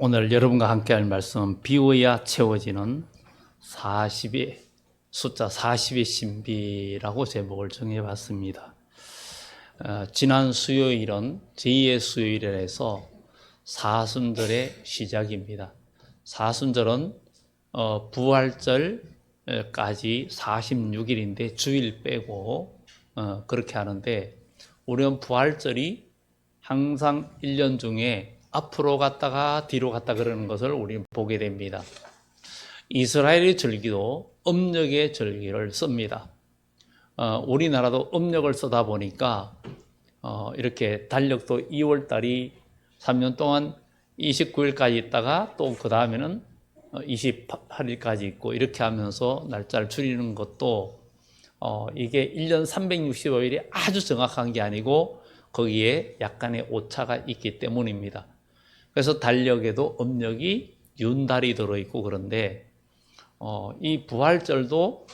오늘 여러분과 함께 할 말씀은 비워야 채워지는 40의 숫자 40의 신비라고 제목을 정해봤습니다. 지난 수요일은 제2의 수요일에서 사순절의 시작입니다. 사순절은 부활절까지 46일인데 주일 빼고 그렇게 하는데, 우리는 부활절이 항상 1년 중에 앞으로 갔다가 뒤로 갔다 그러는 것을 우리는 보게 됩니다. 이스라엘의 절기도 음력의 절기를 씁니다. 우리나라도 음력을 쓰다 보니까 이렇게 달력도 2월 달이 3년 동안 29일까지 있다가 또 그 다음에는 28일까지 있고, 이렇게 하면서 날짜를 줄이는 것도 이게 1년 365일이 아주 정확한 게 아니고 거기에 약간의 오차가 있기 때문입니다. 그래서 달력에도 음력이 윤달이 들어있고, 그런데 이 부활절도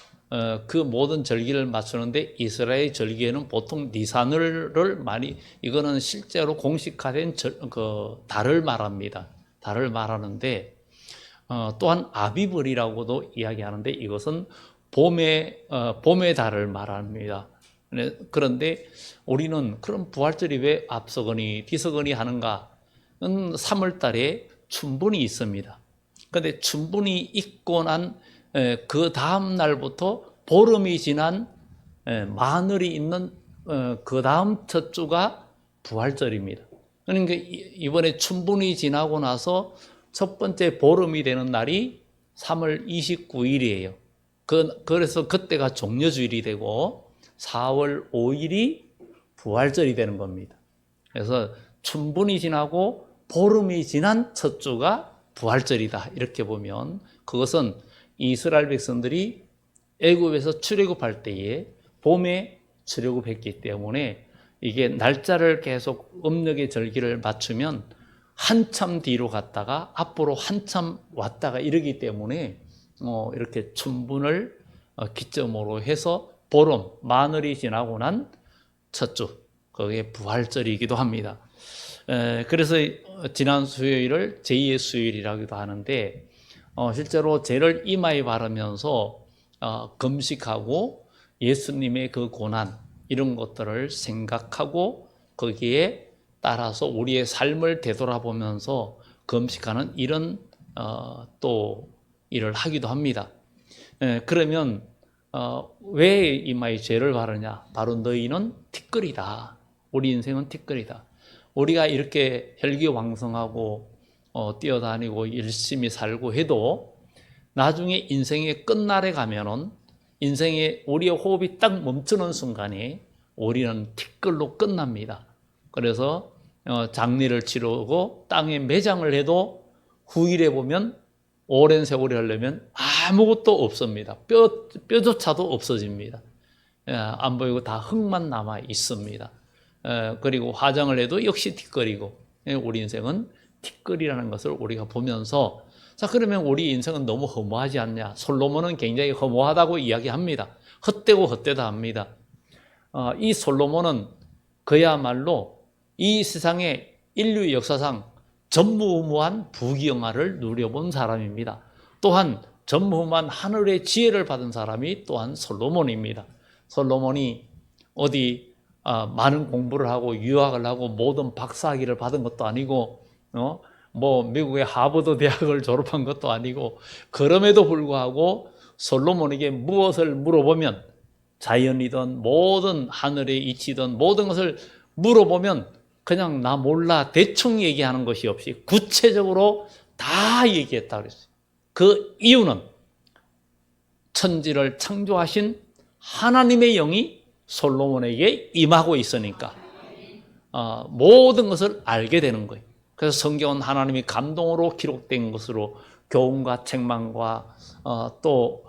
그 모든 절기를 맞추는데 이스라엘 절기에는 보통 니산을 많이, 이거는 실제로 공식화된 달을 말합니다. 달을 말하는데, 또한 아비벌이라고도 이야기하는데 이것은 봄의 달을 말합니다. 그런데 우리는 그럼 부활절이 왜 앞서거니 뒤서거니 하는가? 3월 달에 춘분이 있습니다. 그런데 춘분이 있고 난 그 다음 날부터 보름이 지난 마늘이 있는 그 다음 첫 주가 부활절입니다. 그러니까 이번에 춘분이 지나고 나서 첫 번째 보름이 되는 날이 3월 29일이에요. 그래서 그때가 종려주일이 되고 4월 5일이 부활절이 되는 겁니다. 그래서 춘분이 지나고 보름이 지난 첫 주가 부활절이다, 이렇게 보면 그것은 이스라엘 백성들이 애굽에서 출애굽할 때에 봄에 출애굽했기 때문에, 이게 날짜를 계속 음력의 절기를 맞추면 한참 뒤로 갔다가 앞으로 한참 왔다가 이러기 때문에 이렇게 춘분을 기점으로 해서 보름, 마늘이 지나고 난 첫 주, 그게 부활절이기도 합니다. 그래서 지난 수요일을 제2의 수요일이라고도 하는데, 실제로 죄를 이마에 바르면서 금식하고 예수님의 그 고난, 이런 것들을 생각하고 거기에 따라서 우리의 삶을 되돌아보면서 금식하는 이런 또 일을 하기도 합니다. 그러면 왜 이마에 죄를 바르냐? 바로 너희는 티끌이다. 우리 인생은 티끌이다. 우리가 이렇게 혈기왕성하고 뛰어다니고 열심히 살고 해도 나중에 인생의 끝날에 가면은, 인생의 우리의 호흡이 딱 멈추는 순간에 우리는 티끌로 끝납니다. 그래서 장례를 치르고 땅에 매장을 해도 후일에 보면 오랜 세월이 하려면 아무것도 없습니다. 뼈조차도 없어집니다. 안 보이고 다 흙만 남아 있습니다. 그리고 화장을 해도 역시 티끌이고, 우리 인생은 티끌이라는 것을 우리가 보면서, 자, 그러면 우리 인생은 너무 허무하지 않냐? 솔로몬은 굉장히 허무하다고 이야기합니다. 헛되고 헛되다 합니다. 이 솔로몬은 그야말로 이 세상의 인류 역사상 전무후무한 부귀영화를 누려본 사람입니다. 또한 전무후무한 하늘의 지혜를 받은 사람이 또한 솔로몬입니다. 솔로몬이 어디 많은 공부를 하고 유학을 하고 모든 박사학위를 받은 것도 아니고 뭐 미국의 하버드 대학을 졸업한 것도 아니고, 그럼에도 불구하고 솔로몬에게 무엇을 물어보면, 자연이든 모든 하늘의 이치든 모든 것을 물어보면 그냥 나 몰라 대충 얘기하는 것이 없이 구체적으로 다 얘기했다고 그랬어요. 그 이유는 천지를 창조하신 하나님의 영이 솔로몬에게 임하고 있으니까 모든 것을 알게 되는 거예요. 그래서 성경은 하나님이 감동으로 기록된 것으로 교훈과 책망과 또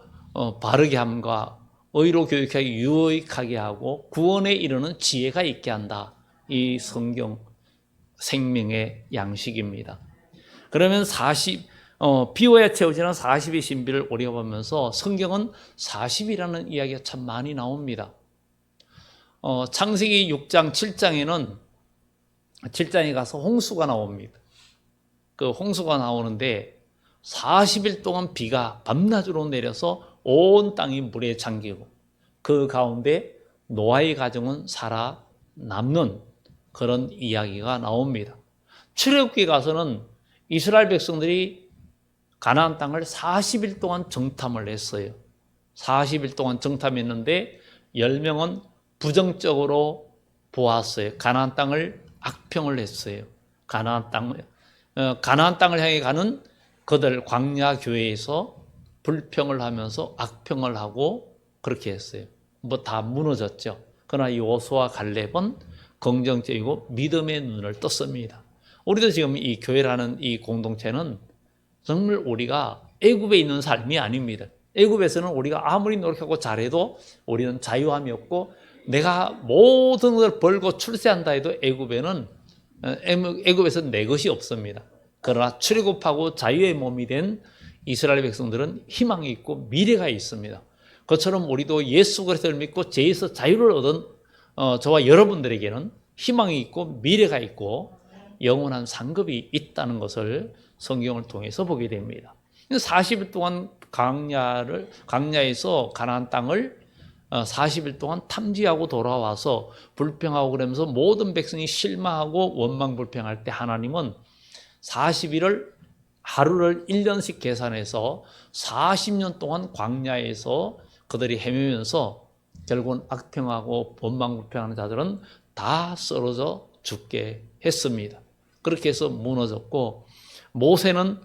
바르게 함과 의로 교육하게 유익하게 하고 구원에 이르는 지혜가 있게 한다. 이 성경 생명의 양식입니다. 그러면 비워야 채워지는 40의 신비를 우리가 보면서 성경은 40이라는 이야기가 참 많이 나옵니다. 창세기 6장 7장에는 7장에 가서 홍수가 나옵니다. 그 홍수가 나오는데 40일 동안 비가 밤낮으로 내려서 온 땅이 물에 잠기고 그 가운데 노아의 가정은 살아남는 그런 이야기가 나옵니다. 출애굽기 가서는 이스라엘 백성들이 가나안 땅을 40일 동안 정탐을 했어요. 40일 동안 정탐했는데 10명은 부정적으로 보았어요. 가나안 땅을 악평을 했어요. 가나안 땅을 향해 가는 그들 광야 교회에서 불평을 하면서 악평을 하고 그렇게 했어요. 뭐 다 무너졌죠. 그러나 여호수아와 갈렙은 긍정적이고 믿음의 눈을 떴습니다. 우리도 지금 이 교회라는 이 공동체는 정말 우리가 애굽에 있는 삶이 아닙니다. 애굽에서는 우리가 아무리 노력하고 잘해도 우리는 자유함이 없고 내가 모든 것을 벌고 출세한다 해도 애굽에서는 내 것이 없습니다. 그러나 출애굽하고 자유의 몸이 된 이스라엘 백성들은 희망이 있고 미래가 있습니다. 그처럼 우리도 예수 그리스도를 믿고 죄에서 자유를 얻은 저와 여러분들에게는 희망이 있고 미래가 있고 영원한 상급이 있다는 것을 성경을 통해서 보게 됩니다. 40일 동안 광야에서 가나안 땅을 40일 동안 탐지하고 돌아와서 불평하고 그러면서 모든 백성이 실망하고 원망불평할 때 하나님은 40일을 하루를 1년씩 계산해서 40년 동안 광야에서 그들이 헤매면서 결국은 악평하고 원망불평하는 자들은 다 쓰러져 죽게 했습니다. 그렇게 해서 무너졌고 모세는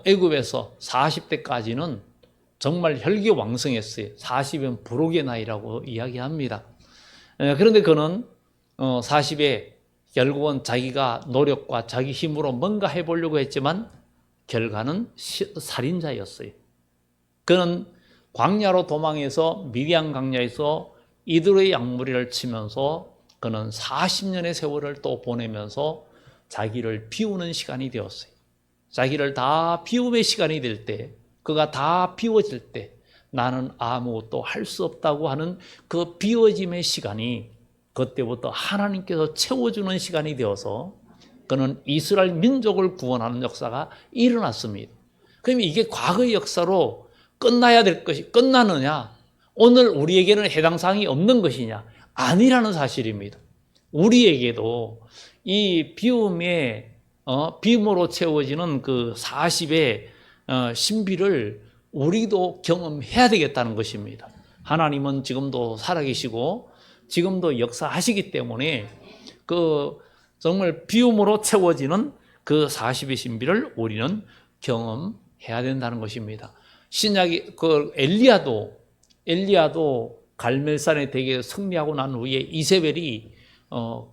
애굽에서 40대까지는 정말 혈기왕성했어요. 40은 부록의 나이라고 이야기합니다. 그런데 그는 40에 결국은 자기가 노력과 자기 힘으로 뭔가 해보려고 했지만 결과는 살인자였어요. 그는 광야로 도망해서 미디안 광야에서 이들의 양무리를 치면서 그는 40년의 세월을 또 보내면서 자기를 비우는 시간이 되었어요. 자기를 다 비움의 시간이 될 때, 그가 다 비워질 때 나는 아무것도 할 수 없다고 하는 그 비워짐의 시간이 그때부터 하나님께서 채워주는 시간이 되어서 그는 이스라엘 민족을 구원하는 역사가 일어났습니다. 그럼 이게 과거의 역사로 끝나야 될 것이 끝나느냐? 오늘 우리에게는 해당 사항이 없는 것이냐? 아니라는 사실입니다. 우리에게도 이 비움으로 채워지는 그 40의 신비를 우리도 경험해야 되겠다는 것입니다. 하나님은 지금도 살아계시고 지금도 역사하시기 때문에 그 정말 비움으로 채워지는 그 40의 신비를 우리는 경험해야 된다는 것입니다. 신약이 그 엘리야도 갈멜산에 대게 승리하고 난 후에 이세벨이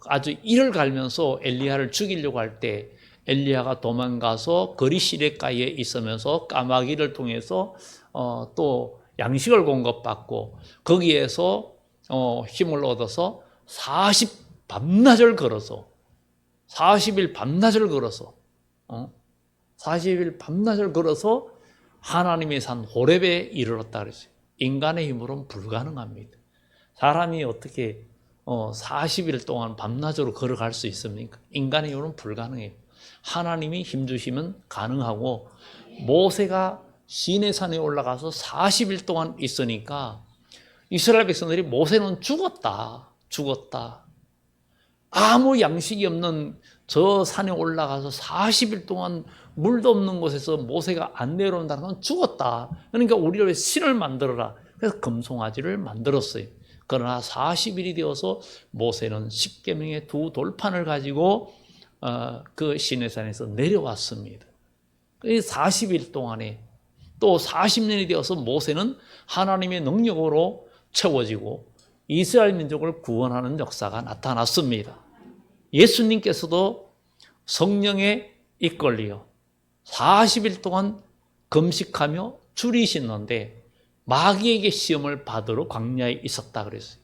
아주 이를 갈면서 엘리야를 죽이려고 할 때 엘리야가 도망가서 거리 시냇가에 있으면서 까마귀를 통해서 또 양식을 공급받고 거기에서 힘을 얻어서 40일 밤낮을 걸어서 하나님의 산 호렙에 이르렀다 그랬어요. 인간의 힘으로는 불가능합니다. 사람이 어떻게 40일 동안 밤낮으로 걸어갈 수 있습니까? 인간의 힘으로는 불가능해요. 하나님이 힘주시면 가능하고 모세가 시내산에 올라가서 40일 동안 있으니까 이스라엘 백성들이 모세는 죽었다. 아무 양식이 없는 저 산에 올라가서 40일 동안 물도 없는 곳에서 모세가 안 내려온다는 건 죽었다. 그러니까 우리를 왜 신을 만들어라. 그래서 금송아지를 만들었어요. 그러나 40일이 되어서 모세는 십계명의 두 돌판을 가지고 그 시내산에서 내려왔습니다. 40일 동안에 또 40년이 되어서 모세는 하나님의 능력으로 채워지고 이스라엘 민족을 구원하는 역사가 나타났습니다. 예수님께서도 성령에 이끌려 40일 동안 금식하며 줄이시는데 마귀에게 시험을 받으러 광야에 있었다 그랬어요.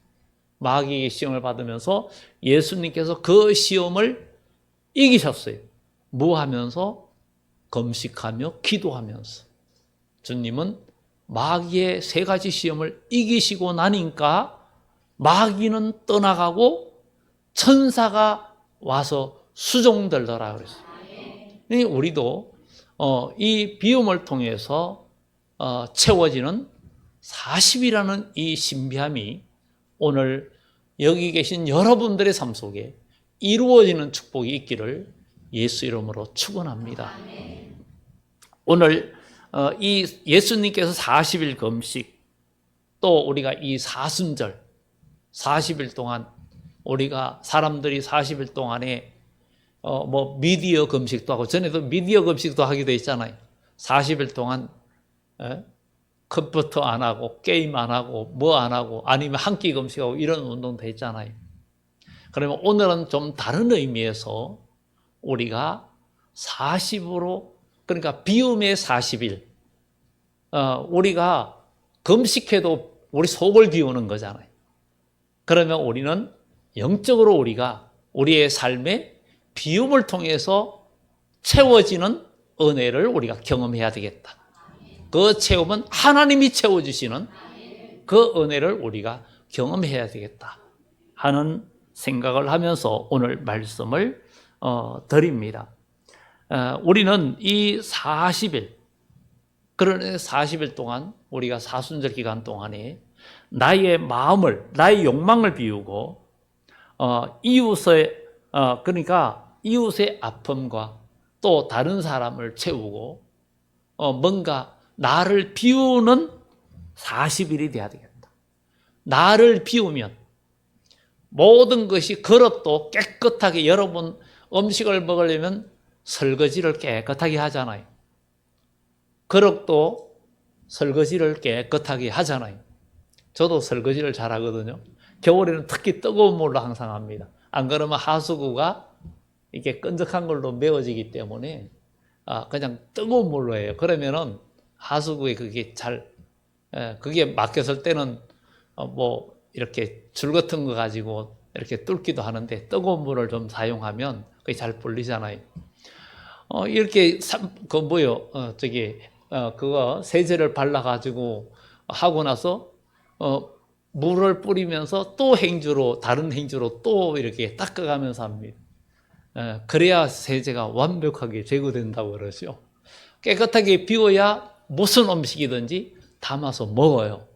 마귀에게 시험을 받으면서 예수님께서 그 시험을 이기셨어요. 뭐 하면서? 금식하며 기도하면서. 주님은 마귀의 세 가지 시험을 이기시고 나니까 마귀는 떠나가고 천사가 와서 수종들더라 그랬어요. 우리도 이 비움을 통해서 채워지는 40이라는 이 신비함이 오늘 여기 계신 여러분들의 삶 속에 이루어지는 축복이 있기를 예수 이름으로 축원합니다. 오늘 이 예수님께서 40일 금식, 또 우리가 이 사순절 40일 동안 우리가 사람들이 40일 동안에 미디어 금식도 하고, 전에도 미디어 금식도 하기도 했잖아요. 40일 동안 컴퓨터 안 하고 게임 안 하고 뭐 안 하고, 아니면 한 끼 금식하고 이런 운동도 했잖아요. 그러면 오늘은 좀 다른 의미에서 우리가 40으로, 그러니까 비움의 40일, 우리가 금식해도 우리 속을 비우는 거잖아요. 그러면 우리는 영적으로 우리가 우리의 삶에 비움을 통해서 채워지는 은혜를 우리가 경험해야 되겠다. 그 채움은 하나님이 채워주시는 그 은혜를 우리가 경험해야 되겠다 하는 생각을 하면서 오늘 말씀을 드립니다. 우리는 이 40일, 그런 40일 동안 우리가 사순절 기간 동안에 나의 마음을, 나의 욕망을 비우고 그러니까 이웃의 아픔과 또 다른 사람을 채우고 뭔가 나를 비우는 40일이 돼야 되겠다. 나를 비우면 모든 것이, 그릇도 깨끗하게, 여러분 음식을 먹으려면 설거지를 깨끗하게 하잖아요. 그릇도 설거지를 깨끗하게 하잖아요. 저도 설거지를 잘 하거든요. 겨울에는 특히 뜨거운 물로 항상 합니다. 안 그러면 하수구가 이게 끈적한 걸로 메워지기 때문에 그냥 뜨거운 물로 해요. 그러면은 하수구에 그게 막혔을 때는 이렇게 줄 같은 거 가지고 이렇게 뚫기도 하는데, 뜨거운 물을 좀 사용하면 그게 잘 풀리잖아요. 이렇게 그거 세제를 발라가지고 하고 나서 물을 뿌리면서 또 다른 행주로 또 이렇게 닦아가면서 합니다. 그래야 세제가 완벽하게 제거된다고 그러죠. 깨끗하게 비워야 무슨 음식이든지 담아서 먹어요.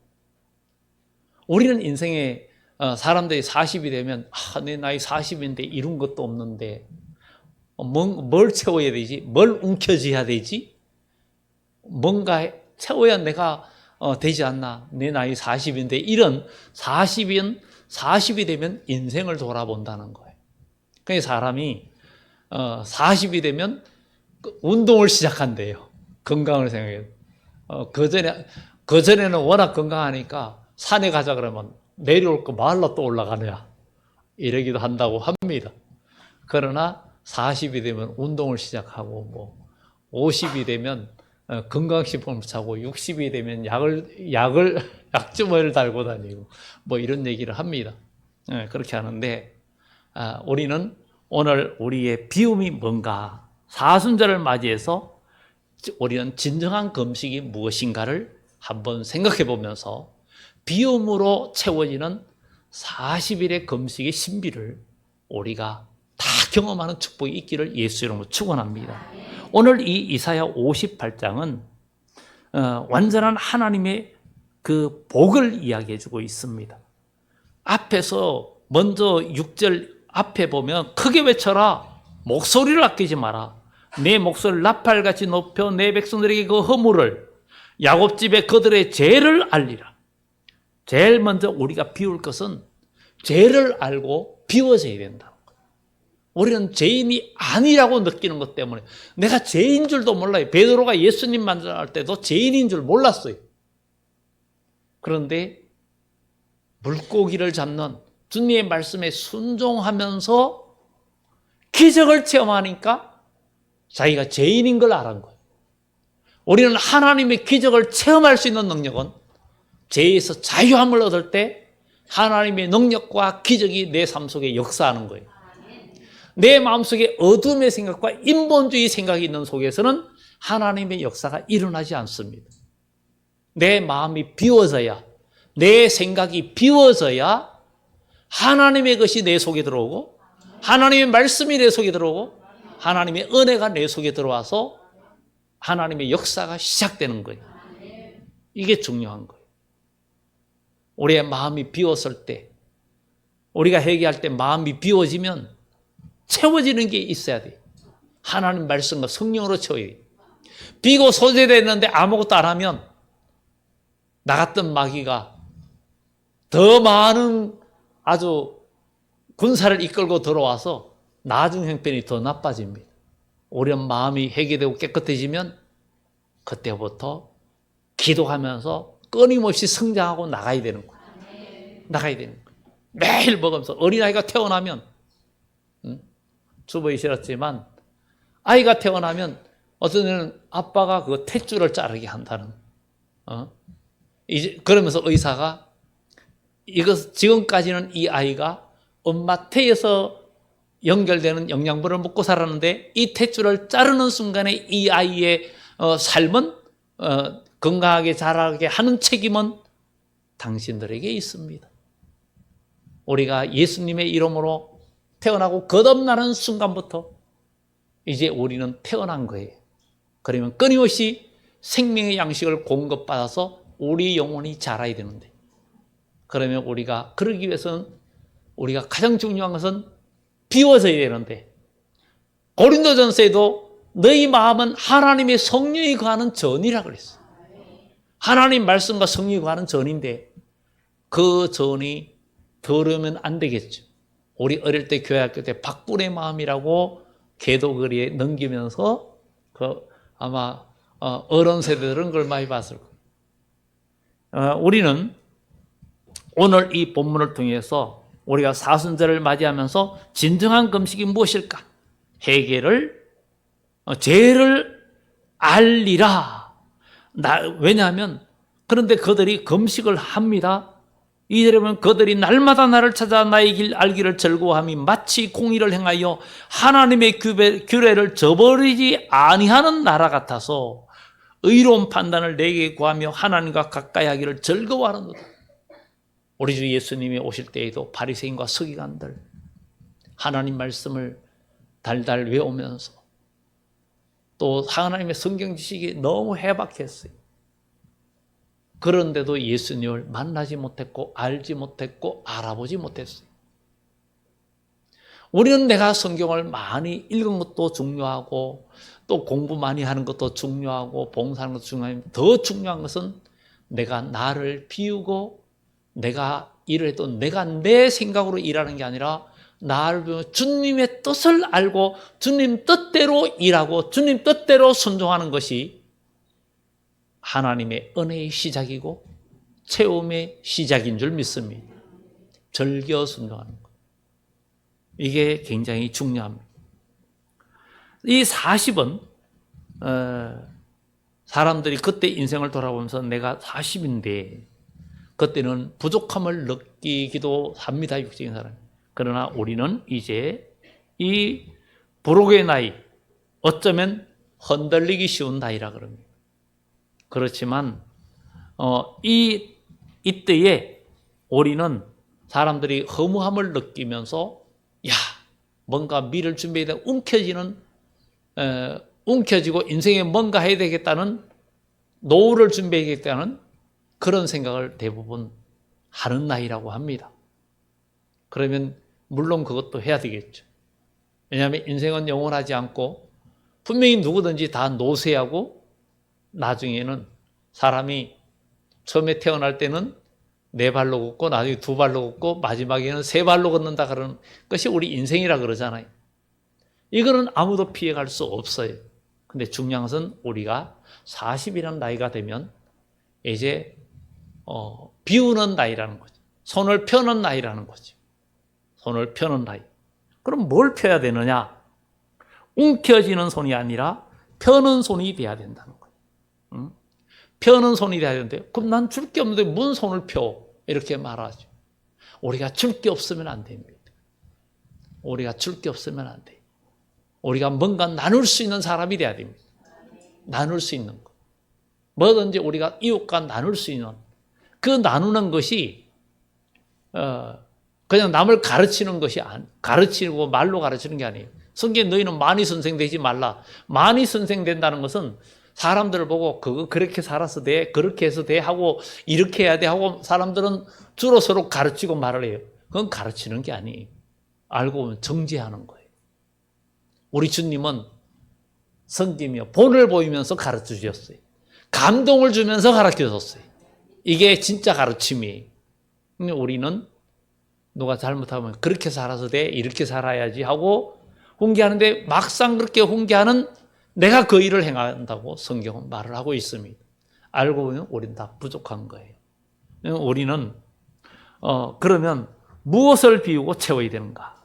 우리는 인생에 사람들이 40이 되면 내 나이 40인데 이룬 것도 없는데 뭘 채워야 되지? 뭘 움켜쥐어야 되지? 뭔가 채워야 내가 되지 않나? 내 나이 40인데, 이런 40이 되면 인생을 돌아본다는 거예요. 그러니까 사람이 40이 되면 운동을 시작한대요. 건강을 생각해요. 그전에는 워낙 건강하니까 산에 가자 그러면 내려올 거 마을로 또 올라가냐, 이러기도 한다고 합니다. 그러나 40이 되면 운동을 시작하고, 50이 되면 건강식품을 차고, 60이 되면 약주머니를 달고 다니고, 이런 얘기를 합니다. 그렇게 하는데, 우리는 오늘 우리의 비움이 뭔가, 사순절을 맞이해서 우리는 진정한 금식이 무엇인가를 한번 생각해 보면서 비움으로 채워지는 40일의 금식의 신비를 우리가 다 경험하는 축복이 있기를 예수 이름으로 축원합니다. 오늘 이 이사야 58장은 완전한 하나님의 그 복을 이야기해 주고 있습니다. 앞에서 먼저 6절 앞에 보면 크게 외쳐라, 목소리를 아끼지 마라, 내 목소리를 나팔같이 높여 내 백성들에게 그 허물을, 야곱집에 그들의 죄를 알리라. 제일 먼저 우리가 비울 것은 죄를 알고 비워져야 된다. 우리는 죄인이 아니라고 느끼는 것 때문에, 내가 죄인 줄도 몰라요. 베드로가 예수님 만날 때도 죄인인 줄 몰랐어요. 그런데 물고기를 잡는 주님의 말씀에 순종하면서 기적을 체험하니까 자기가 죄인인 걸 알은 거예요. 우리는 하나님의 기적을 체험할 수 있는 능력은 죄에서 자유함을 얻을 때 하나님의 능력과 기적이 내 삶 속에 역사하는 거예요. 내 마음속에 어둠의 생각과 인본주의 생각이 있는 속에서는 하나님의 역사가 일어나지 않습니다. 내 마음이 비워져야, 내 생각이 비워져야 하나님의 것이 내 속에 들어오고, 하나님의 말씀이 내 속에 들어오고, 하나님의 은혜가 내 속에 들어와서 하나님의 역사가 시작되는 거예요. 이게 중요한 거예요. 우리의 마음이 비웠을 때, 우리가 회개할 때 마음이 비워지면 채워지는 게 있어야 돼요. 하나님 말씀과 성령으로 채워야 돼요. 비고 소재됐는데 아무것도 안 하면 나 같은 마귀가 더 많은 아주 군사를 이끌고 들어와서 나중 형편이 더 나빠집니다. 우리 마음이 회개되고 깨끗해지면 그때부터 기도하면서 끊임없이 성장하고 나가야 되는 거예요. 나가야 되는 거예요. 매일 먹으면서 어린아이가 태어나면 주부이시었지만 아이가 태어나면 어떤 때는 아빠가 그 탯줄을 자르게 한다는 이제 그러면서 의사가 이것 지금까지는 이 아이가 엄마 태에서 연결되는 영양분을 먹고 살았는데 이 탯줄을 자르는 순간에 이 아이의 삶은 건강하게 자라게 하는 책임은 당신들에게 있습니다. 우리가 예수님의 이름으로 태어나고 거듭나는 순간부터 이제 우리는 태어난 거예요. 그러면 끊임없이 생명의 양식을 공급받아서 우리 영혼이 자라야 되는데, 그러면 우리가 그러기 위해서는 우리가 가장 중요한 것은 비워져야 되는데, 고린도전서에도 너희 마음은 하나님의 성령이 거하는 전이라고 그랬어요. 하나님 말씀과 성령이 거하는 전인데 그 전이 더러우면 안 되겠죠. 우리 어릴 때 교회 학교 때 박분의 마음이라고 계도거리에 넘기면서 아마 어른 세대들은 그걸 많이 봤을 거예요. 우리는 오늘 이 본문을 통해서 우리가 사순절을 맞이하면서 진정한 금식이 무엇일까? 죄를 알리라. 왜냐하면 그런데 그들이 금식을 합니다. 이절에 보면 그들이 날마다 나를 찾아 나의 길 알기를 즐거워함이 마치 공의를 행하여 하나님의 규례를 저버리지 아니하는 나라 같아서 의로운 판단을 내게 구하며 하나님과 가까이 하기를 즐거워하는도다. 우리 주 예수님이 오실 때에도 바리새인과 서기관들 하나님 말씀을 달달 외우면서 또 하나님의 성경 지식이 너무 해박했어요. 그런데도 예수님을 만나지 못했고 알지 못했고 알아보지 못했어요. 우리는 내가 성경을 많이 읽은 것도 중요하고 또 공부 많이 하는 것도 중요하고 봉사하는 것도 중요하지만 더 중요한 것은 내가 나를 비우고 내가 일을 해도 내가 내 생각으로 일하는 게 아니라 나를 비우고 주님의 뜻을 알고 주님 뜻대로 일하고 주님 뜻대로 순종하는 것이 하나님의 은혜의 시작이고 체험의 시작인 줄 믿습니다. 즐겨 순종하는 것. 이게 굉장히 중요합니다. 이 40은 사람들이 그때 인생을 돌아보면서 내가 40인데 그때는 부족함을 느끼기도 합니다. 육적인 사람. 그러나 우리는 이제 이 부록의 나이, 어쩌면 흔들리기 쉬운 나이라 그럽니다. 그렇지만 이때에 우리는 사람들이 허무함을 느끼면서 야, 뭔가 미래를 준비해야 돼. 움켜쥐고 인생에 뭔가 해야 되겠다는 노후를 준비해야겠다는 그런 생각을 대부분 하는 나이라고 합니다. 그러면 물론 그것도 해야 되겠죠. 왜냐하면 인생은 영원하지 않고 분명히 누구든지 다 노쇠하고 나중에는 사람이 처음에 태어날 때는 4발로 걷고 나중에 2발로 걷고 마지막에는 3발로 걷는다 그러는 것이 우리 인생이라 그러잖아요. 이거는 아무도 피해갈 수 없어요. 근데 중요한 것은 우리가 40이라는 나이가 되면 이제 비우는 나이라는 거죠. 손을 펴는 나이라는 거죠. 손을 펴는 나이. 그럼 뭘 펴야 되느냐? 움켜쥐는 손이 아니라 펴는 손이 돼야 된다는 거예요. 펴는 손이 돼야 되는데 그럼 난 줄 게 없는데 뭔 손을 펴? 이렇게 말하죠. 우리가 줄 게 없으면 안 됩니다. 우리가 줄 게 없으면 안 돼요. 우리가 뭔가 나눌 수 있는 사람이 돼야 됩니다. 나눌 수 있는 것. 뭐든지 우리가 이웃과 나눌 수 있는 그 나누는 것이 그냥 남을 가르치는 것이 가르치고 말로 가르치는 게 아니에요. 성경에 너희는 많이 선생되지 말라. 많이 선생된다는 것은 사람들을 보고 그거 그렇게 살아서 돼, 그렇게 해서 돼 하고 이렇게 해야 돼 하고 사람들은 주로 서로 가르치고 말을 해요. 그건 가르치는 게 아니에요. 알고 보면 정죄하는 거예요. 우리 주님은 섬기며 본을 보이면서 가르쳐 주셨어요. 감동을 주면서 가르쳐 줬어요. 이게 진짜 가르침이에요. 우리는 누가 잘못하면 그렇게 살아서 돼, 이렇게 살아야지 하고 훈계하는데 막상 그렇게 훈계하는 내가 그 일을 행한다고 성경은 말을 하고 있습니다. 알고 보면 우리는 다 부족한 거예요. 우리는 그러면 무엇을 비우고 채워야 되는가?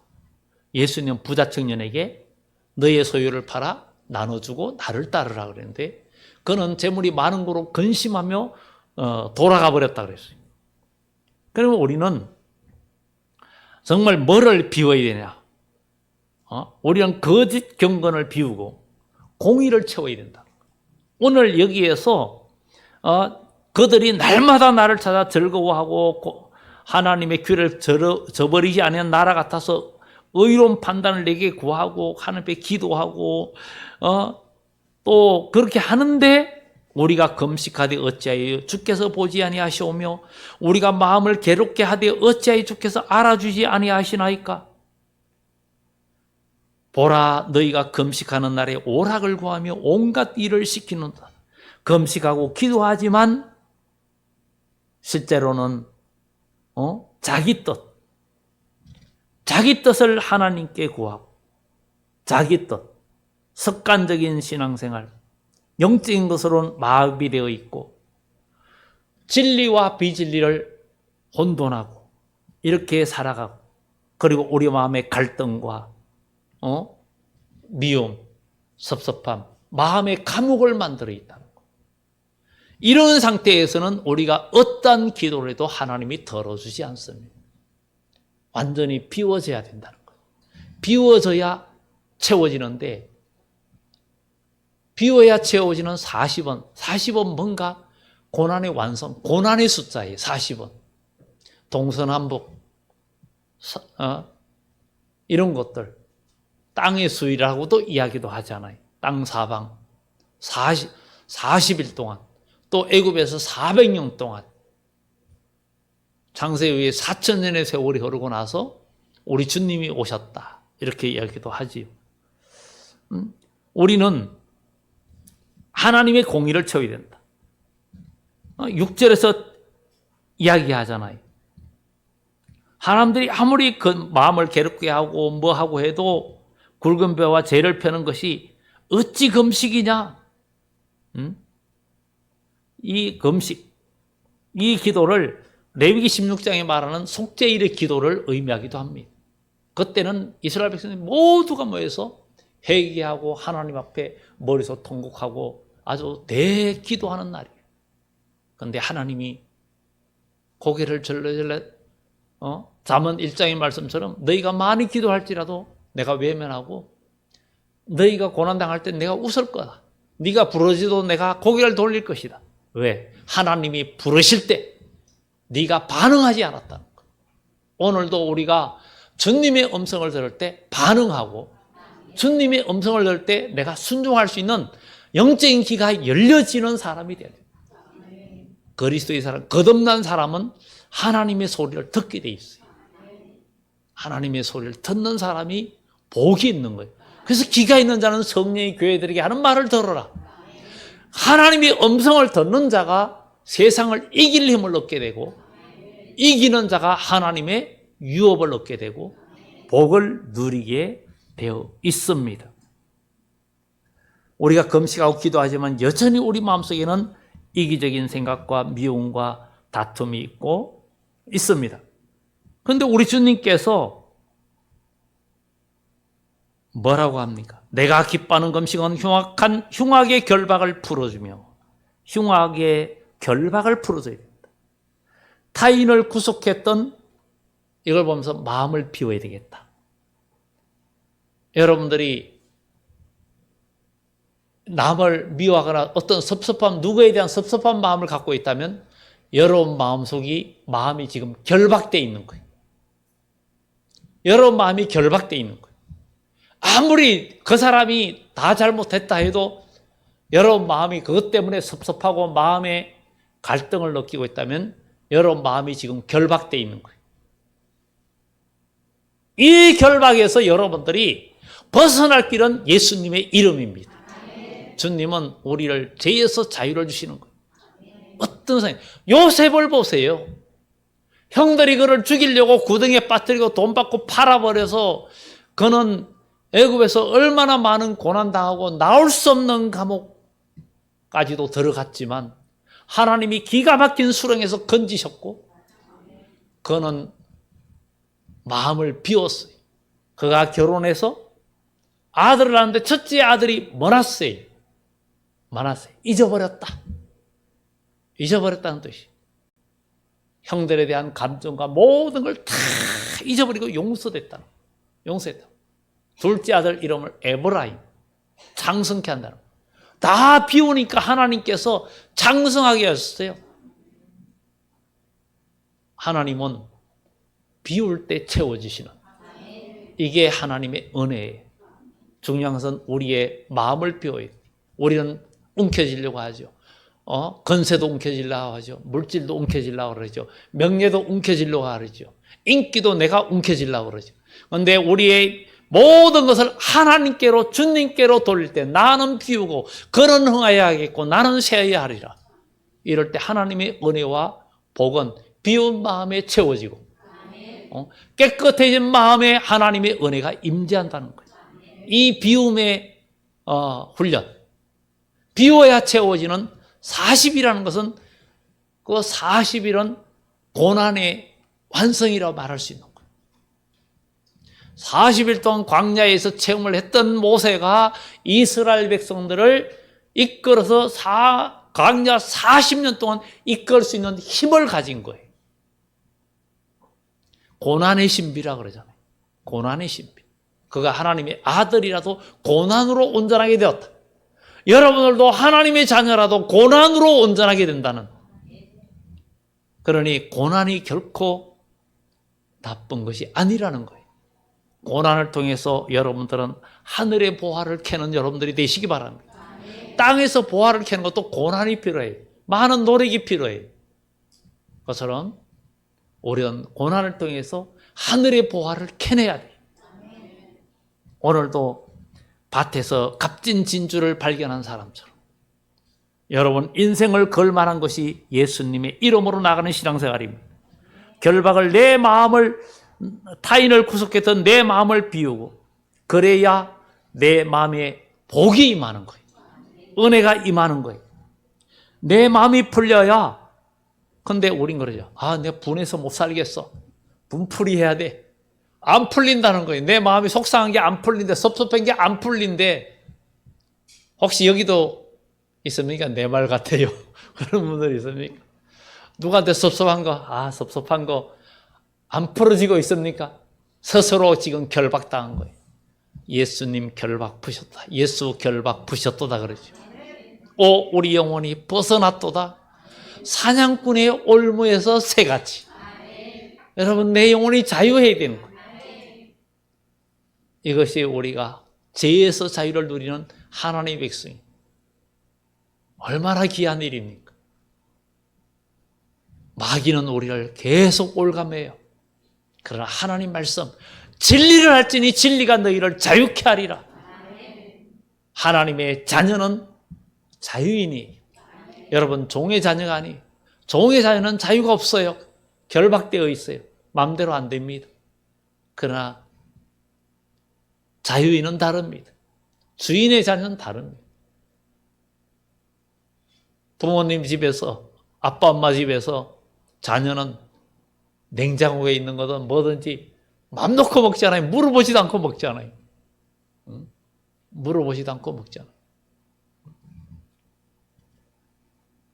예수님은 부자 청년에게 너의 소유를 팔아 나눠주고 나를 따르라 그랬는데 그는 재물이 많은 거로 근심하며 돌아가 버렸다 그랬어요. 그러면 우리는 정말 뭐를 비워야 되냐? 우리는 거짓 경건을 비우고 공의를 채워야 된다. 오늘 여기에서 그들이 날마다 나를 찾아 즐거워하고 하나님의 귀를 저버리지 않은 나라 같아서 의로운 판단을 내게 구하고 하나님께 기도하고 또 그렇게 하는데 우리가 금식하되 어찌하여 주께서 보지 아니하시오며 우리가 마음을 괴롭게 하되 어찌하여 주께서 알아주지 아니하시나이까? 보라 너희가 금식하는 날에 오락을 구하며 온갖 일을 시키는다. 금식하고 기도하지만 실제로는 자기 뜻을 하나님께 구하고 자기 뜻, 습관적인 신앙생활, 영적인 것으로는 마비되어 있고 진리와 비진리를 혼돈하고 이렇게 살아가고 그리고 우리 마음의 갈등과 미움, 섭섭함, 마음의 감옥을 만들어 있다는 거. 이런 상태에서는 우리가 어떠한 기도를 해도 하나님이 들어주지 않습니다. 완전히 비워져야 된다는 거예요. 비워져야 채워지는데 비워야 채워지는 40원. 40원 뭔가 고난의 완성, 고난의 숫자예요. 40원. 동서남북 이런 것들. 땅의 수위라고도 이야기도 하잖아요. 땅 사방 40일 동안 또 애굽에서 400년 동안 창세기에 4,000년의 세월이 흐르고 나서 우리 주님이 오셨다. 이렇게 이야기도 하지요. 우리는 하나님의 공의를 채워야 된다. 6절에서 이야기하잖아요. 사람들이 아무리 그 마음을 괴롭게 하고 뭐 하고 해도 굵은 뼈와 죄를 펴는 것이 어찌 금식이냐? 이 금식, 이 기도를 레위기 16장에 말하는 속죄일의 기도를 의미하기도 합니다. 그때는 이스라엘 백성들 모두가 모여서 회개하고 하나님 앞에 머리서 통곡하고 아주 대기도하는 날이에요. 그런데 하나님이 고개를 절레절레 잠언 1장의 말씀처럼 너희가 많이 기도할지라도 내가 외면하고 너희가 고난당할 때 내가 웃을 거다. 네가 부르지도 내가 고개를 돌릴 것이다. 왜? 하나님이 부르실 때 네가 반응하지 않았다는 거. 오늘도 우리가 주님의 음성을 들을 때 반응하고 주님의 음성을 들을 때 내가 순종할 수 있는 영적인 귀가 열려지는 사람이 돼야 돼요. 그리스도의 사람, 거듭난 사람은 하나님의 소리를 듣게 돼 있어요. 하나님의 소리를 듣는 사람이 복이 있는 거예요. 그래서 귀가 있는 자는 성령이 교회들에게 하는 말을 들어라. 하나님의 음성을 듣는 자가 세상을 이길 힘을 얻게 되고 이기는 자가 하나님의 유업을 얻게 되고 복을 누리게 되어 있습니다. 우리가 금식하고 기도하지만 여전히 우리 마음속에는 이기적인 생각과 미움과 다툼이 있고 있습니다. 그런데 우리 주님께서 뭐라고 합니까? 내가 기뻐하는 금식은 흉악의 결박을 풀어주며 흉악의 결박을 풀어줘야 됩니다. 타인을 구속했던 이걸 보면서 마음을 비워야 되겠다. 여러분들이 남을 미워하거나 어떤 섭섭함, 누구에 대한 섭섭한 마음을 갖고 있다면 여러분 마음이 지금 결박되어 있는 거예요. 여러분 마음이 결박되어 있는 거예요. 아무리 그 사람이 다 잘못했다 해도 여러분 마음이 그것 때문에 섭섭하고 마음에 갈등을 느끼고 있다면 여러분 마음이 지금 결박되어 있는 거예요. 이 결박에서 여러분들이 벗어날 길은 예수님의 이름입니다. 주님은 우리를 죄에서 자유를 주시는 거예요. 어떤 상황? 요셉을 보세요. 형들이 그를 죽이려고 구덩이에 빠뜨리고 돈 받고 팔아버려서 그는 애굽에서 얼마나 많은 고난당하고 나올 수 없는 감옥까지도 들어갔지만 하나님이 기가 막힌 수렁에서 건지셨고 그는 마음을 비웠어요. 그가 결혼해서 아들을 낳았는데 첫째 아들이 머나세예요. 머나세. 잊어버렸다. 잊어버렸다는 뜻이. 형들에 대한 감정과 모든 걸 다 잊어버리고 용서됐다. 용서했다. 둘째 아들 이름을 에브라임. 장성케 한다는 거예요. 다 비우니까 하나님께서 장성하게 하셨어요. 하나님은 비울 때 채워주시는 이게 하나님의 은혜예요. 중요한 것은 우리의 마음을 비워야 돼요. 우리는 움켜쥐려고 하죠. 건세도 움켜쥐려고 하죠. 물질도 움켜쥐려고 그러죠. 명예도 움켜쥐려고 하죠. 인기도 내가 움켜쥐려고 그러죠. 그런데 우리의 모든 것을 하나님께로 주님께로 돌릴 때 나는 비우고 그는 흥하여야겠고 나는 세어야 하리라. 이럴 때 하나님의 은혜와 복은 비운 마음에 채워지고 깨끗해진 마음에 하나님의 은혜가 임재한다는 거예요. 이 비움의 훈련, 비워야 채워지는 40이라는 것은 그 40일은 고난의 완성이라고 말할 수 있는 거예요. 40일 동안 광야에서 체험을 했던 모세가 이스라엘 백성들을 이끌어서 광야 40년 동안 이끌 수 있는 힘을 가진 거예요. 고난의 신비라 그러잖아요. 고난의 신비. 그가 하나님의 아들이라도 고난으로 온전하게 되었다. 여러분들도 하나님의 자녀라도 고난으로 온전하게 된다는. 그러니 고난이 결코 나쁜 것이 아니라는 거예요. 고난을 통해서 여러분들은 하늘의 보화를 캐는 여러분들이 되시기 바랍니다. 땅에서 보화를 캐는 것도 고난이 필요해요. 많은 노력이 필요해요. 그것처럼 우리는 고난을 통해서 하늘의 보화를 캐내야 돼요. 오늘도 밭에서 값진 진주를 발견한 사람처럼 여러분 인생을 걸 만한 것이 예수님의 이름으로 나가는 신앙생활입니다. 결박을 내 마음을 타인을 구속했던 내 마음을 비우고 그래야 내 마음에 복이 임하는 거예요. 은혜가 임하는 거예요. 내 마음이 풀려야. 근데 우린 그러죠. 내가 분해서 못 살겠어. 분풀이 해야 돼. 안 풀린다는 거예요. 내 마음이 속상한 게 안 풀린대. 섭섭한 게 안 풀린대. 혹시 여기도 있습니까? 내 말 같아요. 그런 분들 있습니까? 누구한테 섭섭한 거, 섭섭한 거 안 풀어지고 있습니까? 스스로 지금 결박당한 거예요. 예수님 결박 푸셨다. 예수 결박 푸셨도다 그러죠. 우리 영혼이 벗어났도다. 사냥꾼의 올무에서 새같이. 여러분 내 영혼이 자유해야 되는 거예요. 이것이 우리가 죄에서 자유를 누리는 하나님의 백성이 얼마나 귀한 일입니까? 마귀는 우리를 계속 올감해요. 그러나 하나님 말씀 진리를 알지니 진리가 너희를 자유케 하리라. 하나님의 자녀는 자유인이 여러분 종의 자녀가 아니에요. 종의 자녀는 자유가 없어요. 결박되어 있어요. 마음대로 안 됩니다. 그러나 자유인은 다릅니다. 주인의 자녀는 다릅니다. 부모님 집에서 아빠 엄마 집에서 자녀는 냉장고에 있는 거든 뭐든지 맘 놓고 먹잖아요. 물어보지도 않고 먹잖아요. 물어보지도 않고 먹잖아요.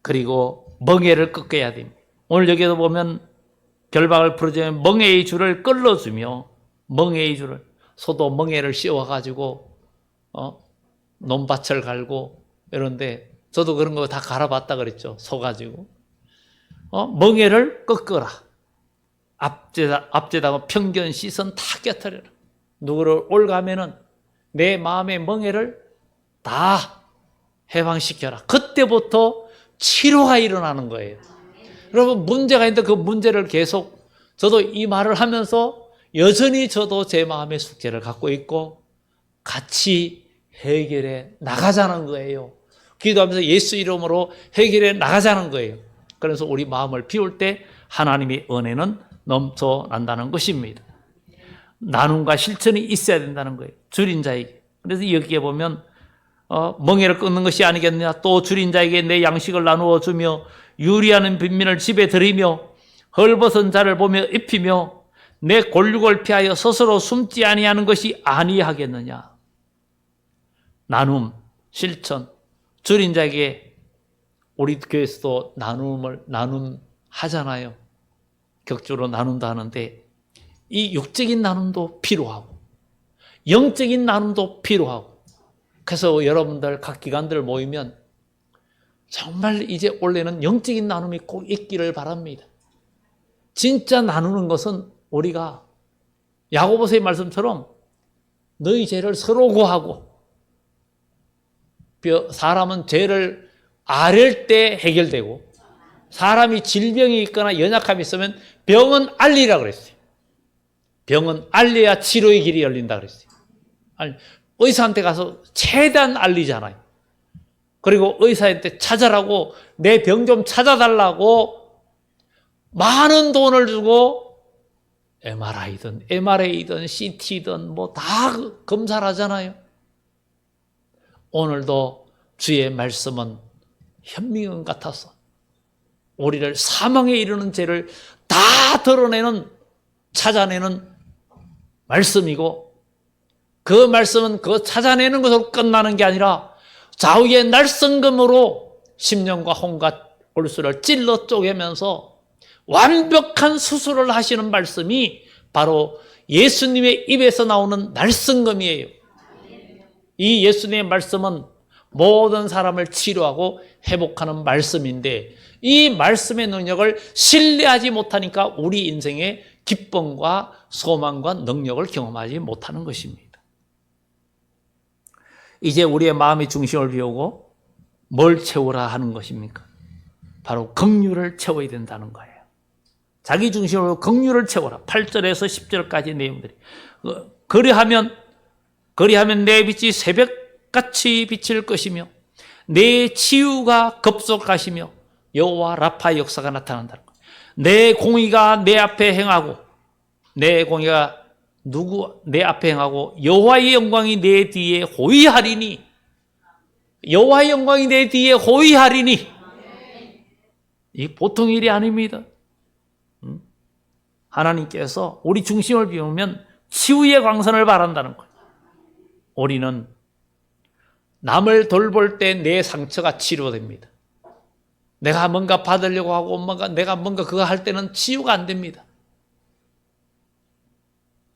그리고 멍에를 꺾어야 됩니다. 오늘 여기도 보면 결박을 풀어주면 멍에의 줄을 끌어주며 멍에의 줄을 소도 멍에를 씌워가지고 논밭을 갈고 이런데 저도 그런 거 다 갈아봤다 그랬죠. 소 가지고 멍에를 꺾어라. 앞제다고 편견 시선 다 깨트려라. 누구를 올가면은 내 마음의 멍에를 다 해방시켜라. 그때부터 치료가 일어나는 거예요. 여러분, 문제가 있는데 그 문제를 계속, 저도 이 말을 하면서 여전히 저도 제 마음의 숙제를 갖고 있고 같이 해결해 나가자는 거예요. 기도하면서 예수 이름으로 해결해 나가자는 거예요. 그래서 우리 마음을 비울 때 하나님의 은혜는 넘쳐난다는 것입니다. 나눔과 실천이 있어야 된다는 거예요. 줄인 자에게. 그래서 여기에 보면 멍에를 끊는 것이 아니겠느냐. 또 줄인 자에게 내 양식을 나누어 주며 유리하는 빈민을 집에 들이며 헐벗은 자를 보며 입히며 내 곤욕을 피하여 스스로 숨지 아니하는 것이 아니하겠느냐. 나눔, 실천, 줄인 자에게 우리 교회에서도 나눔하잖아요. 격주로 나눔도 하는데 이 육적인 나눔도 필요하고 영적인 나눔도 필요하고, 그래서 여러분들 각 기관들 모이면 정말 이제 원래는 영적인 나눔이 꼭 있기를 바랍니다. 진짜 나누는 것은 우리가 야고보서의 말씀처럼 너희 죄를 서로 고하고, 사람은 죄를 아랠 때 해결되고 사람이 질병이 있거나 연약함이 있으면 병은 알리라 그랬어요. 병은 알려야 치료의 길이 열린다 그랬어요. 의사한테 가서 최대한 알리잖아요. 그리고 의사한테 찾아라고, 내 병 좀 찾아달라고 많은 돈을 주고 MRI든 CT든 뭐 다 검사를 하잖아요. 오늘도 주의 말씀은 현미경 같아서 우리를 사망에 이르는 죄를 다 드러내는, 찾아내는 말씀이고, 그 말씀은 그 찾아내는 것으로 끝나는 게 아니라 좌우의 날성금으로 심령과 혼과 골수를 찔러 쪼개면서 완벽한 수술을 하시는 말씀이 바로 예수님의 입에서 나오는 날성금이에요. 이 예수님의 말씀은 모든 사람을 치료하고 회복하는 말씀인데, 이 말씀의 능력을 신뢰하지 못하니까 우리 인생의 기쁨과 소망과 능력을 경험하지 못하는 것입니다. 이제 우리의 마음의 중심을 비우고 뭘 채우라 하는 것입니까? 바로 긍휼을 채워야 된다는 거예요. 자기 중심으로 긍휼을 채워라. 8절에서 10절까지 내용들이. 그리하면 내 빛이 새벽같이 비칠 것이며 내 치유가 급속하시며 여호와 라파의 역사가 나타난다는 거예요. 내 공의가 내 앞에 행하고, 내 앞에 행하고 여호와의 영광이 내 뒤에 호위하리니, 여호와의 영광이 내 뒤에 호위하리니. 이 보통 일이 아닙니다. 하나님께서 우리 중심을 비우면 치유의 광선을 바란다는 거예요. 우리는 남을 돌볼 때 내 상처가 치료됩니다. 내가 뭔가 받으려고 하고 내가 뭔가 그거 할 때는 치유가 안 됩니다.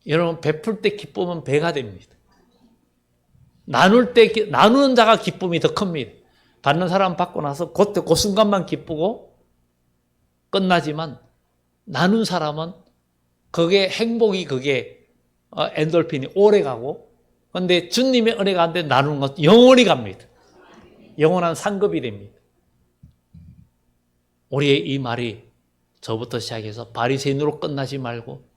여러분, 베풀 때 기쁨은 배가 됩니다. 나누는 자가 기쁨이 더 큽니다. 받는 사람 받고 나서 그 순간만 기쁘고 끝나지만, 나눈 사람은 그게 엔돌핀이 오래 가고, 그런데 주님의 은혜가 안 돼 나누는 것 영원히 갑니다. 영원한 상급이 됩니다. 우리의 이 말이 저부터 시작해서 바리새인으로 끝나지 말고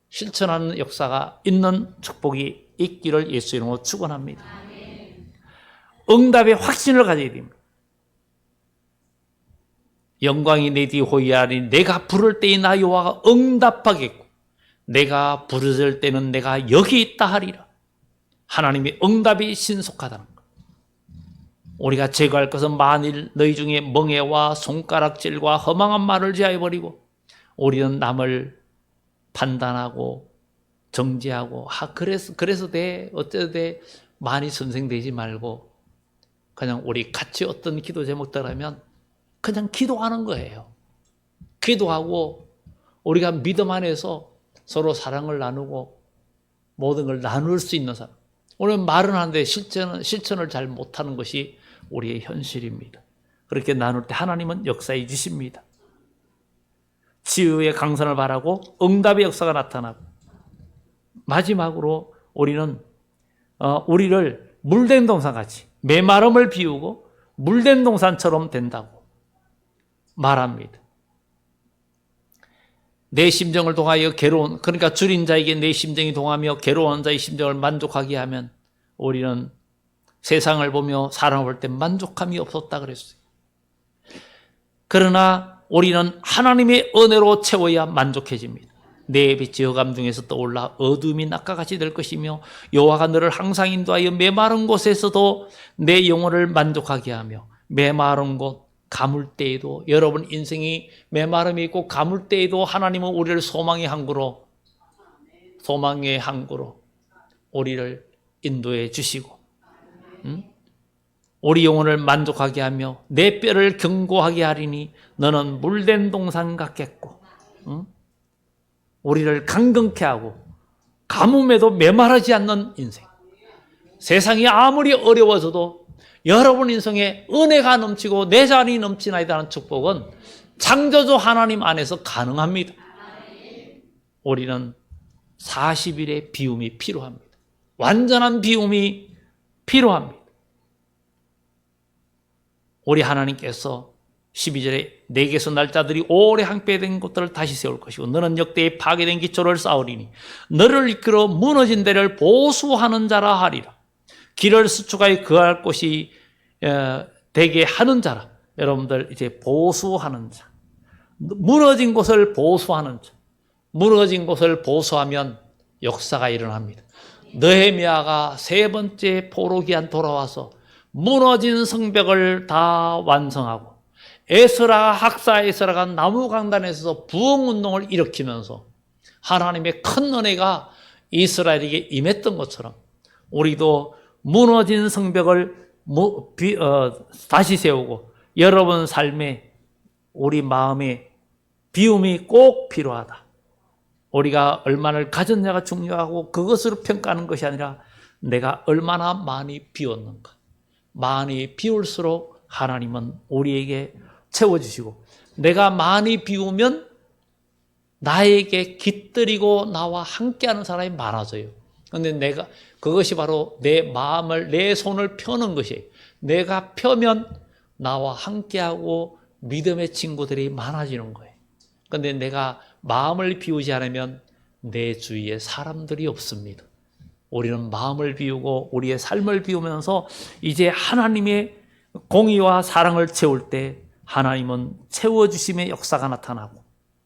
실천하는 역사가 있는 축복이 있기를 예수 이름으로 축원합니다. 응답의 확신을 가져야 됩니다. 영광이 내 뒤에 호위하리니 내가 부를 때에 나 여호와가 응답하겠고 내가 부르짖을 때는 내가 여기 있다 하리라. 하나님의 응답이 신속하다는 것. 우리가 제거할 것은 만일 너희 중에 멍에와 손가락질과 허망한 말을 제하여버리고, 우리는 남을 판단하고 정죄하고 그래서 돼 어째도 돼 많이 선생되지 말고 그냥 우리 같이 어떤 기도 제목들 하면 그냥 기도하는 거예요. 기도하고 우리가 믿음 안에서 서로 사랑을 나누고 모든 걸 나눌 수 있는 사람. 오늘 말은 하는데 실천을 잘 못하는 것이 우리의 현실입니다. 그렇게 나눌 때 하나님은 역사해 주십니다. 치유의 강선을 바라고 응답의 역사가 나타나고, 마지막으로 우리는 우리를 물된 동산같이 메마름을 비우고 물된 동산처럼 된다고 말합니다. 내 심정을 동하여 괴로운, 그러니까 줄인 자에게 내 심정이 동하며 괴로운 자의 심정을 만족하게 하면 우리는 세상을 보며 사람을 볼 때 만족함이 없었다 그랬어요. 그러나 우리는 하나님의 은혜로 채워야 만족해집니다. 내 빛이 흑암 중에서 떠올라 어둠이 낮과 같이 될 것이며 여호와가 너를 항상 인도하여 메마른 곳에서도 내 영혼을 만족하게 하며 메마른 곳 가물 때에도 여러분 인생이 메마름이 있고 가물 때에도 하나님은 우리를 소망의 항구로 우리를 인도해 주시고 우리 영혼을 만족하게 하며 내 뼈를 견고하게 하리니 너는 물된 동산 같겠고 우리를 강건케 하고 가뭄에도 메마르지 않는 인생. 세상이 아무리 어려워져도 여러분 인생에 은혜가 넘치고 내 잔이 넘치나이다 하는 축복은 창조주 하나님 안에서 가능합니다. 우리는 40일의 비움이 필요합니다. 완전한 비움이 필요합니다. 우리 하나님께서 12절에 내게서 날짜들이 오래 항폐된 것들을 다시 세울 것이고 너는 역대에 파괴된 기초를 쌓으리니 너를 이끌어 무너진 데를 보수하는 자라 하리라. 길을 수축하여 거할 곳이 되게 하는 자라. 여러분들 이제 보수하는 자, 무너진 곳을 보수하는 자. 무너진 곳을 보수하면 역사가 일어납니다. 느헤미야가 세 번째 포로기한 돌아와서 무너진 성벽을 다 완성하고 학사 에스라가 나무강단에서 부흥운동을 일으키면서 하나님의 큰 은혜가 이스라엘에게 임했던 것처럼 우리도 무너진 성벽을 다시 세우고 여러분 삶에 우리 마음에 비움이 꼭 필요하다. 우리가 얼마나 가졌냐가 중요하고 그것으로 평가하는 것이 아니라 내가 얼마나 많이 비웠는가. 많이 비울수록 하나님은 우리에게 채워주시고 내가 많이 비우면 나에게 깃들이고 나와 함께하는 사람이 많아져요. 그런데 그것이 바로 내 마음을 내 손을 펴는 것이에요. 내가 펴면 나와 함께하고 믿음의 친구들이 많아지는 거예요. 그런데 내가 마음을 비우지 않으면 내 주위에 사람들이 없습니다. 우리는 마음을 비우고 우리의 삶을 비우면서 이제 하나님의 공의와 사랑을 채울 때 하나님은 채워주심의 역사가 나타나고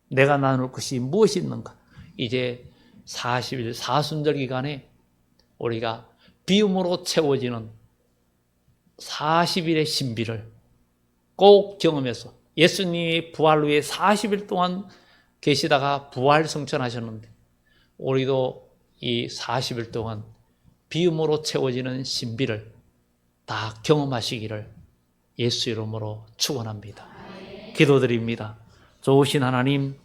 내가 나눌 것이 무엇이 있는가. 이제 40일 사순절 기간에 우리가 비움으로 채워지는 40일의 신비를 꼭 경험해서 예수님이 부활 후에 40일 동안 계시다가 부활 성천하셨는데 우리도 이 40일 동안 비움으로 채워지는 신비를 다 경험하시기를 예수 이름으로 축원합니다. 기도드립니다. 좋으신 하나님,